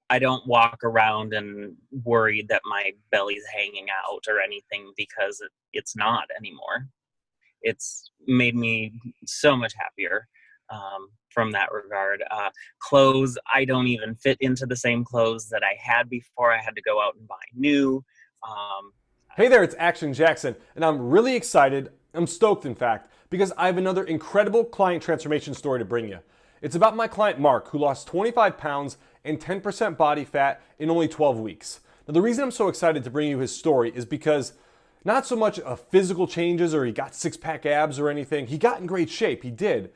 I don't walk around and worried that my belly's hanging out or anything, because it's not anymore. It's made me so much happier from that regard. Clothes, I don't even fit into the same clothes that I had before. I had to go out and buy new. Um, Hey there, it's Action Jackson, and I'm really excited. I'm stoked, in fact, because I have another incredible client transformation story to bring you. It's about my client Mark, who lost 25 pounds and 10% body fat in only 12 weeks. Now, the reason I'm so excited to bring you his story is because not so much physical changes or he got six-pack abs or anything. He got in great shape, he did.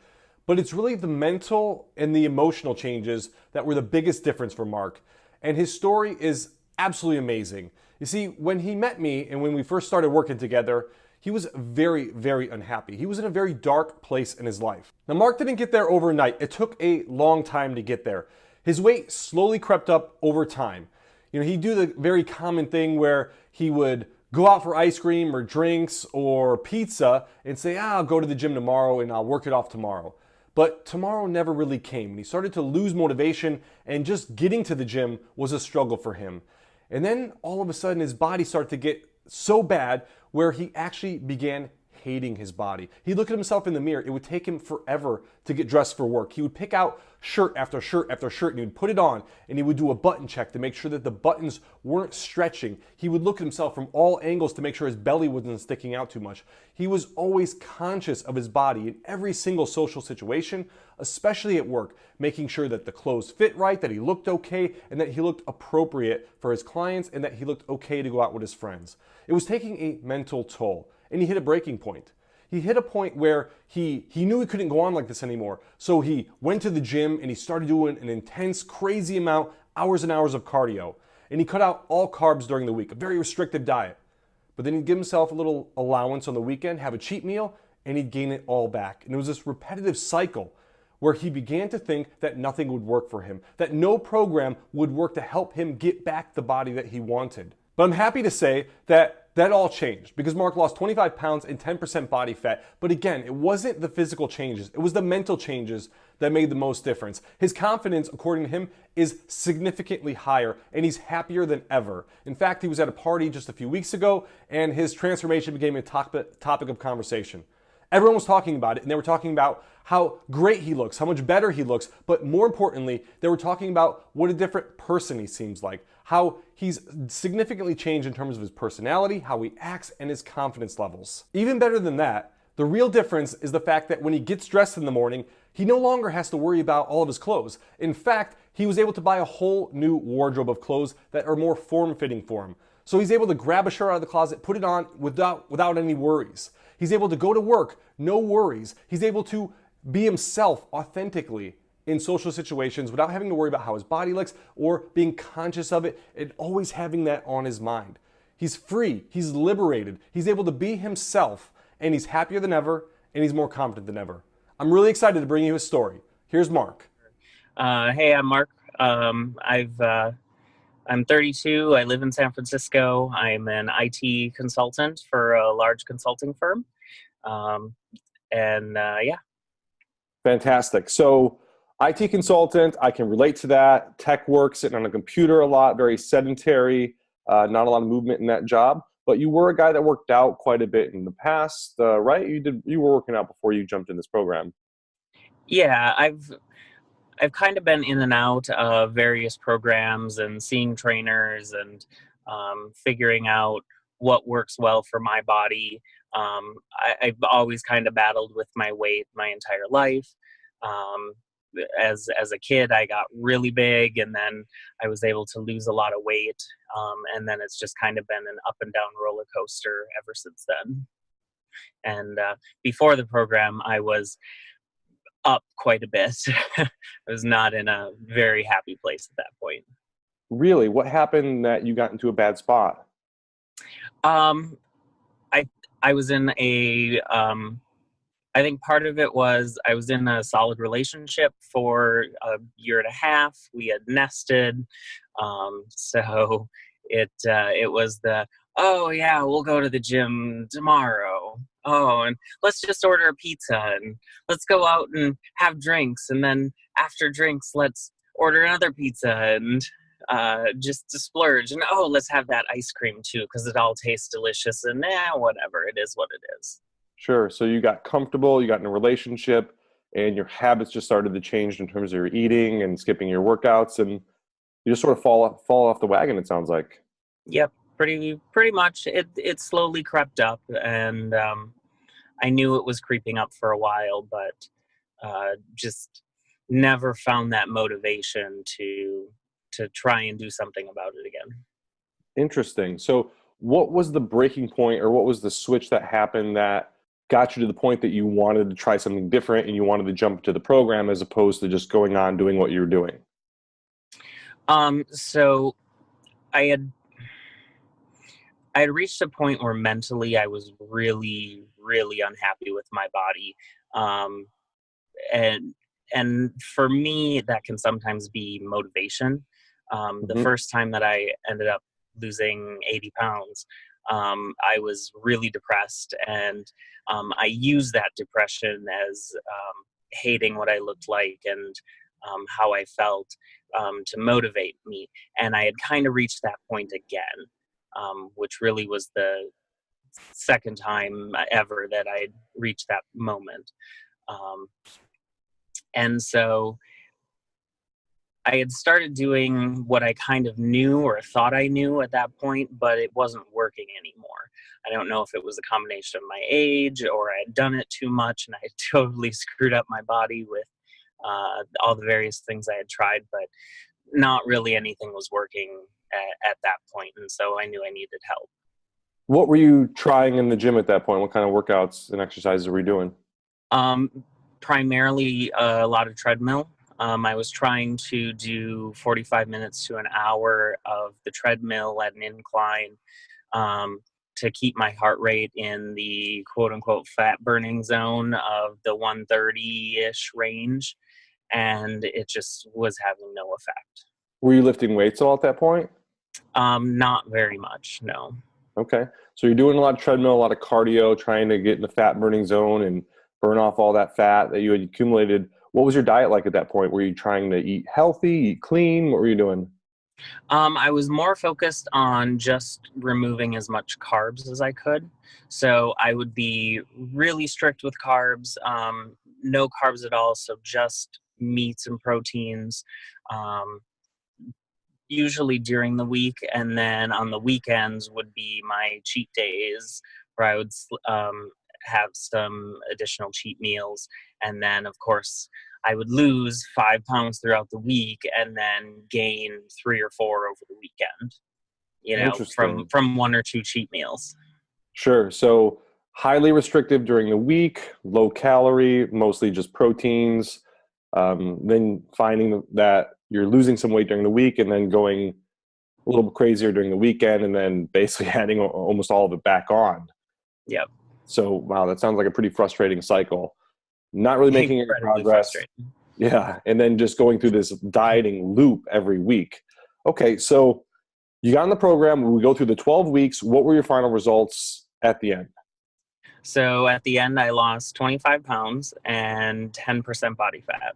But it's really the mental and the emotional changes that were the biggest difference for Mark. And his story is absolutely amazing. You see, when he met me and when we first started working together, he was very, very unhappy. He was in a very dark place in his life. Now, Mark didn't get there overnight. It took a long time to get there. His weight slowly crept up over time. You know, he'd do the very common thing where he would go out for ice cream or drinks or pizza and say, I'll go to the gym tomorrow and I'll work it off tomorrow. But tomorrow never really came. And he started to lose motivation, and just getting to the gym was a struggle for him. And then all of a sudden his body started to get so bad where he actually began hating his body. He'd look at himself in the mirror. It would take him forever to get dressed for work. He would pick out shirt after shirt after shirt and he would put it on, and he would do a button check to make sure that the buttons weren't stretching. He would look at himself from all angles to make sure his belly wasn't sticking out too much. He was always conscious of his body in every single social situation, especially at work, making sure that the clothes fit right, that he looked okay, and that he looked appropriate for his clients, and that he looked okay to go out with his friends. It was taking a mental toll, and he hit a breaking point. He hit a point where he knew he couldn't go on like this anymore. So he went to the gym and he started doing an intense, crazy amount, hours and hours of cardio. And he cut out all carbs during the week, a very restrictive diet. But then he'd give himself a little allowance on the weekend, have a cheat meal, and he'd gain it all back. And it was this repetitive cycle where he began to think that nothing would work for him, that no program would work to help him get back the body that he wanted. But I'm happy to say that all changed because Mark lost 25 pounds and 10% body fat. But again, it wasn't the physical changes. It was the mental changes that made the most difference. His confidence, according to him, is significantly higher, and he's happier than ever. In fact, he was at a party just a few weeks ago, and his transformation became a topic of conversation. Everyone was talking about it, and they were talking about how great he looks, how much better he looks, but more importantly, they were talking about what a different person he seems like, how he's significantly changed in terms of his personality, how he acts, and his confidence levels. Even better than that, the real difference is the fact that when he gets dressed in the morning, he no longer has to worry about all of his clothes. In fact, he was able to buy a whole new wardrobe of clothes that are more form-fitting for him. So he's able to grab a shirt out of the closet, put it on without any worries. He's able to go to work, no worries. He's able to be himself authentically in social situations without having to worry about how his body looks or being conscious of it and always having that on his mind. He's free, he's liberated, he's able to be himself, and he's happier than ever, and he's more confident than ever. I'm really excited to bring you his story. Here's Mark. Hey, I'm Mark. I'm 32. I live in San Francisco. I'm an IT consultant for a large consulting firm. Yeah. Fantastic. So IT consultant, I can relate to that. Tech work, sitting on a computer a lot, very sedentary, not a lot of movement in that job. But you were a guy that worked out quite a bit in the past, right? You were working out before you jumped in this program. Yeah, I've kind of been in and out of various programs and seeing trainers and figuring out what works well for my body. I've always kind of battled with my weight my entire life. As a kid, I got really big, and then I was able to lose a lot of weight. And then it's just kind of been an up and down roller coaster ever since then. And before the program, I was up quite a bit. I was not in a very happy place at that point. Really? What happened that you got into a bad spot? Um, I was in I think part of it was I was in a solid relationship for a year and a half. We had nested. So it was oh yeah, we'll go to the gym tomorrow. Oh, and let's just order a pizza and let's go out and have drinks. And then after drinks, let's order another pizza. And just to splurge and, oh, let's have that ice cream too because it all tastes delicious, and whatever, it is what it is. Sure. So you got comfortable, you got in a relationship, and your habits just started to change in terms of your eating and skipping your workouts, and you just sort of fall off the wagon, it sounds like. Yep, pretty much. It slowly crept up, and I knew it was creeping up for a while, but just never found that motivation to try and do something about it again. Interesting. So what was the breaking point, or what was the switch that happened that got you to the point that you wanted to try something different and you wanted to jump to the program as opposed to just going on doing what you were doing? So I had I had reached a point where mentally I was really, really unhappy with my body. Um, and and for me, that can sometimes be motivation. The Hmm. first time that I ended up losing 80 pounds, I was really depressed, and I used that depression as hating what I looked like and how I felt to motivate me. And I had kind of reached that point again, which really was the second time ever that I'd reached that moment. Um, and so I had started doing what I kind of knew or thought I knew at that point, but it wasn't working anymore. I don't know if it was a combination of my age or I had done it too much and I had totally screwed up my body with all the various things I had tried, but not really anything was working at that point. And so I knew I needed help. What were you trying in the gym at that point? What kind of workouts and exercises were you doing? Um, Primarily a lot of treadmill. I was trying to do 45 minutes to an hour of the treadmill at an incline um, to keep my heart rate in the quote unquote fat burning zone of the 130-ish range. And it just was having no effect. Were you lifting weights all at that point? Not very much, no. Okay. So you're doing a lot of treadmill, a lot of cardio, trying to get in the fat burning zone and burn off all that fat that you had accumulated. What was your diet like at that point? Were you trying to eat healthy, eat clean? What were you doing? I was more focused on just removing as much carbs as I could. So I would be really strict with carbs, no carbs at all. So just meats and proteins, um, usually during the week. And then on the weekends would be my cheat days where I would have some additional cheat meals. And then, of course, I would lose 5 pounds throughout the week and then gain 3 or 4 over the weekend, Interesting. from one or two cheat meals. Sure. So highly restrictive during the week, low calorie, mostly just proteins. Then finding that you're losing some weight during the week and then going a little bit crazier during the weekend and then basically adding almost all of it back on. Yep. So, wow, that sounds like a pretty frustrating cycle. Not really making any Incredibly progress. frustrating. Yeah. And then just going through this dieting loop every week. Okay. So you got in the program. We go through the 12 weeks. What were your final results at the end? So at the end, I lost 25 pounds and 10% body fat.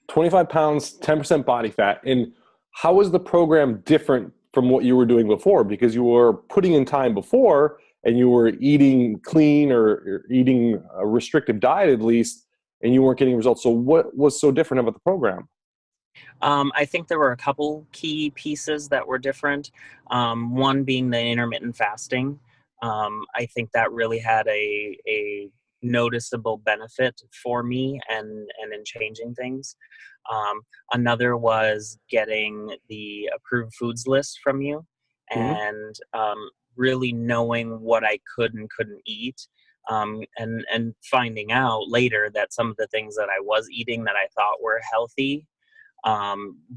25 pounds, 10% body fat. And how was the program different from what you were doing before? Because you were putting in time before and you were eating clean or eating a restrictive diet at least, and you weren't getting results. So what was so different about the program? I think there were a couple key pieces that were different. One being the intermittent fasting. I think that really had a noticeable benefit for me and in changing things. Um, Another was getting the approved foods list from you Hmm. and really knowing what I could and couldn't eat. And finding out later that some of the things that I was eating that I thought were healthy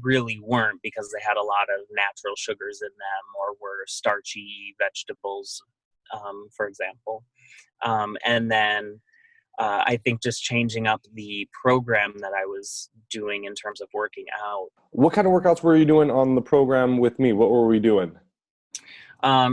really weren't, because they had a lot of natural sugars in them or were starchy vegetables, for example. And then I think just changing up the program that I was doing in terms of working out. What kind of workouts were you doing on the program with me? What were we doing?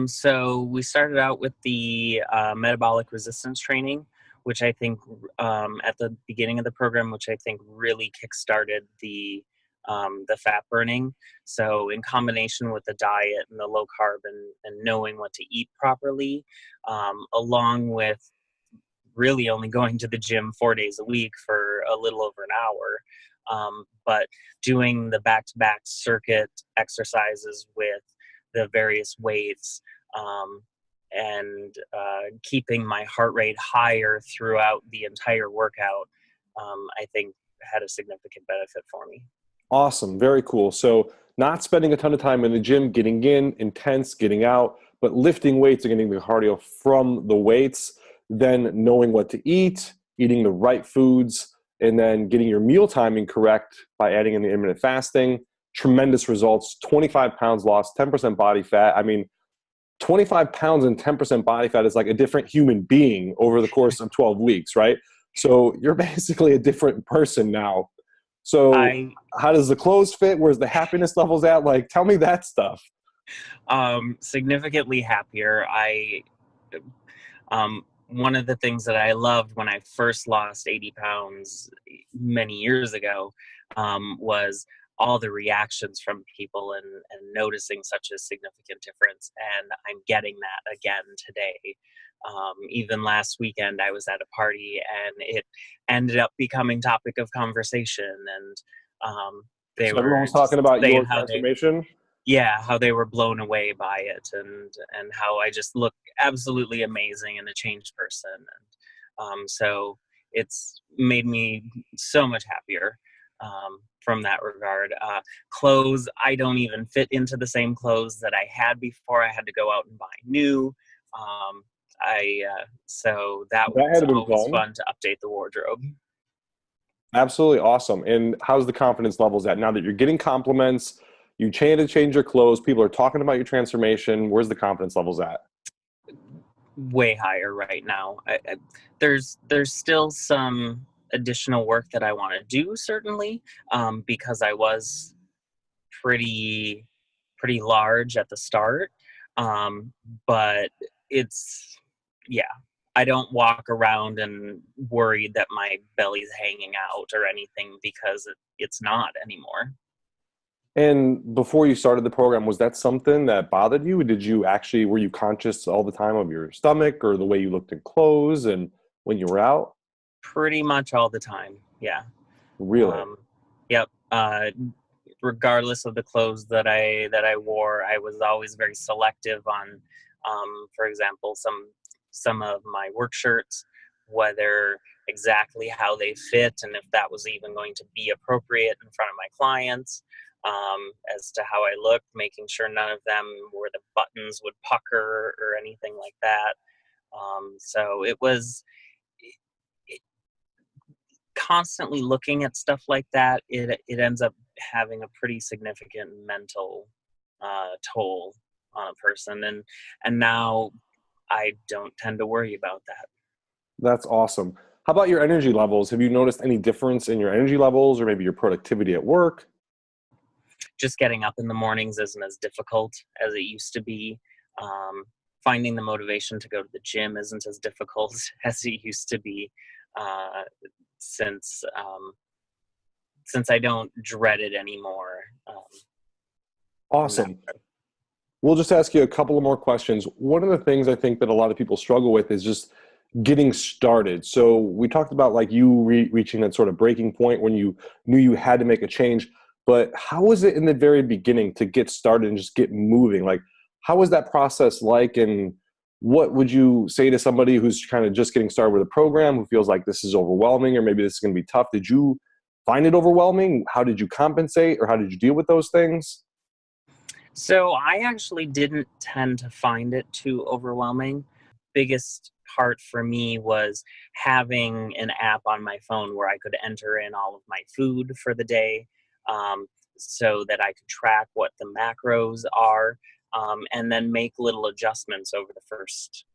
So we started out with the metabolic resistance training, which I think at the beginning of the program, which I think really kickstarted the the fat burning. So in combination with the diet and the low carb and knowing what to eat properly, along with really only going to the gym 4 days a week for a little over an hour. But doing the back-to-back circuit exercises with the various weights, and keeping my heart rate higher throughout the entire workout, I think had a significant benefit for me. Awesome. Very cool. So not spending a ton of time in the gym, getting in, intense, getting out, but lifting weights and getting the cardio from the weights, then knowing what to eat, eating the right foods, and then getting your meal timing correct by adding in the intermittent fasting. Tremendous results. 25 pounds lost, 10% body fat. I mean, 25 pounds and 10% body fat is like a different human being over the course of 12 weeks, right? So you're basically a different person now. So I how does the clothes fit? Where's the happiness levels at? Like, tell me that stuff. Significantly happier. One of the things that I loved when I first lost 80 pounds many years ago, was all the reactions from people and noticing such a significant difference. And I'm getting that again today. Even last weekend, I was at a party and it ended up becoming topic of conversation. And they So everyone were was talking just about saying your transformation. how they were blown away by it, and how I just look absolutely amazing and a changed person. And so it's made me so much happier, from that regard. Clothes, I don't even fit into the same clothes that I had before. I had to go out and buy new. So that That had was to been always fun. fun to update the wardrobe. Absolutely awesome. And how's the confidence levels at now that you're getting compliments? You change your clothes. People are talking about your transformation. Where's the confidence levels at? Way higher right now. There's still some additional work that I want to do, certainly, because I was pretty large at the start. But it's yeah. I don't walk around and worried that my belly's hanging out or anything, because it's not anymore. And before you started the program, was that something that bothered you? Were you conscious all the time of your stomach or the way you looked in clothes and when you were out? Pretty much all the time. Yeah. Really? Um, yep. Regardless of the clothes that I wore, I was always very selective on, for example, some of my work shirts, whether exactly how they fit and if that was even going to be appropriate in front of my clients, as to how I looked, making sure none of them where the buttons would pucker or anything like that. So it was constantly looking at stuff like that. It ends up having a pretty significant mental toll on a person, and now I don't tend to worry about that. That's awesome. How about your energy levels? Have you noticed any difference in your energy levels or maybe your productivity at work? Just getting up in the mornings isn't as difficult as it used to be. Um, Finding the motivation to go to the gym isn't as difficult as it used to be, uh, since since I don't dread it anymore. From that. Awesome. We'll just ask you a couple of more questions. One of the things I think that a lot of people struggle with is just getting started. So we talked about like you reaching that sort of breaking point when you knew you had to make a change. But how was it in the very beginning to get started and just get moving? Like, how was that process like? And what would you say to somebody who's kind of just getting started with a program who feels like this is overwhelming or maybe this is going to be tough? Did you find it overwhelming? How did you compensate or how did you deal with those things? So I actually didn't tend to find it too overwhelming. Biggest part for me was having an app on my phone where I could enter in all of my food for the day, um, so that I could track what the macros are, and then make little adjustments over the first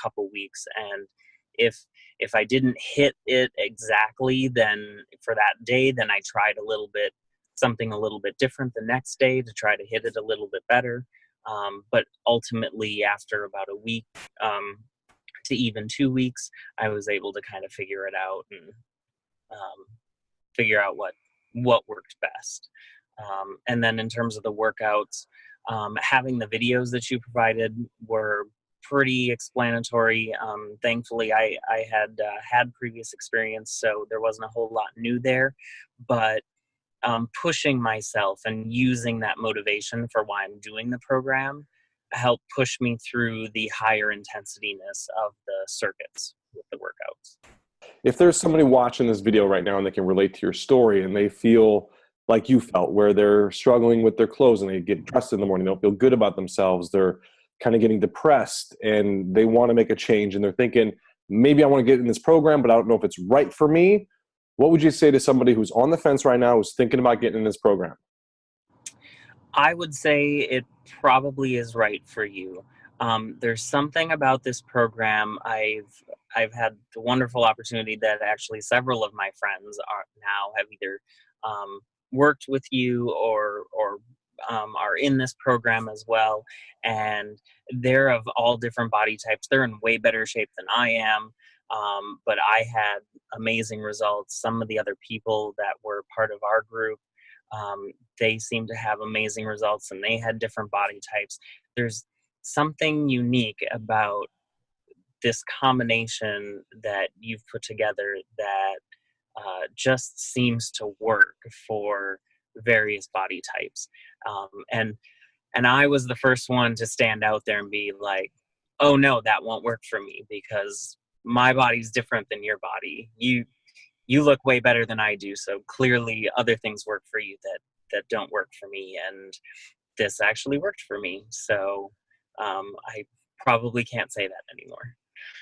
couple weeks. And if if I didn't hit it exactly, then for that day, then I tried something a little bit different the next day to try to hit it a little bit better. But ultimately, after about a week, to even 2 weeks, I was able to kind of figure it out and, figure out what worked best. And then in terms of the workouts, having the videos that you provided were pretty explanatory. Thankfully, I had had previous experience, so there wasn't a whole lot new there. But pushing myself and using that motivation for why I'm doing the program helped push me through the higher intensityness of the circuits with the workouts. If there's somebody watching this video right now and they can relate to your story and they feel like you felt, where they're struggling with their clothes and they get dressed in the morning, they don't feel good about themselves, they're kind of getting depressed and they want to make a change and they're thinking, maybe I want to get in this program, but I don't know if it's right for me. What would you say to somebody who's on the fence right now, who's thinking about getting in this program? I would say it probably is right for you. There's something about this program. I've had the wonderful opportunity that actually several of my friends are now have either worked with you or are in this program as well, and they're of all different body types. They're in way better shape than I am, but I had amazing results. Some of the other people that were part of our group, they seem to have amazing results and they had different body types. There's something unique about this combination that you've put together that just seems to work for various body types. And I was the first one to stand out there and be like, oh no, that won't work for me because my body's different than your body. You look way better than I do, so clearly other things work for you that don't work for me, and this actually worked for me. So I probably can't say that anymore.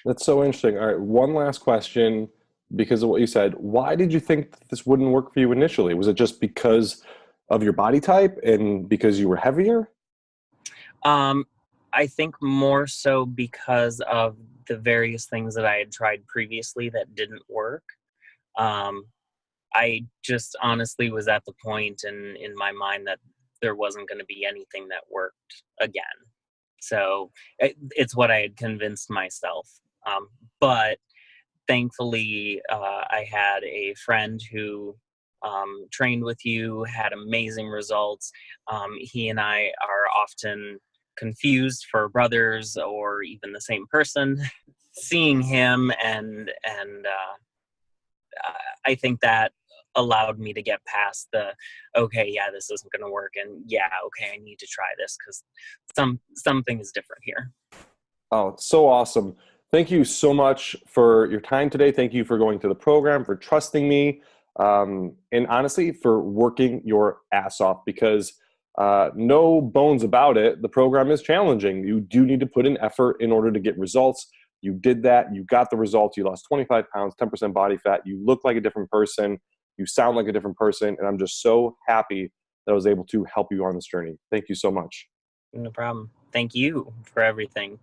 That's so interesting. All right, one last question because of what you said. Why did you think that this wouldn't work for you initially? Was it just because of your body type and because you were heavier? Um, I think more so because of the various things that I had tried previously that didn't work. Um, I just honestly was at the point in my mind that there wasn't going to be anything that worked again. So it's what I had convinced myself. But thankfully, I had a friend who trained with you, had amazing results. He and I are often confused for brothers or even the same person. Seeing him and I think that allowed me to get past the okay, yeah, this isn't going to work, and yeah, okay, I need to try this because something is different here. Oh, it's so awesome. Thank you so much for your time today. Thank you for going to the program, for trusting me, and honestly, for working your ass off because no bones about it, the program is challenging. You do need to put in effort in order to get results. You did that. You got the results. You lost 25 pounds, 10% body fat. You look like a different person. You sound like a different person. And I'm just so happy that I was able to help you on this journey. Thank you so much. No problem. Thank you for everything.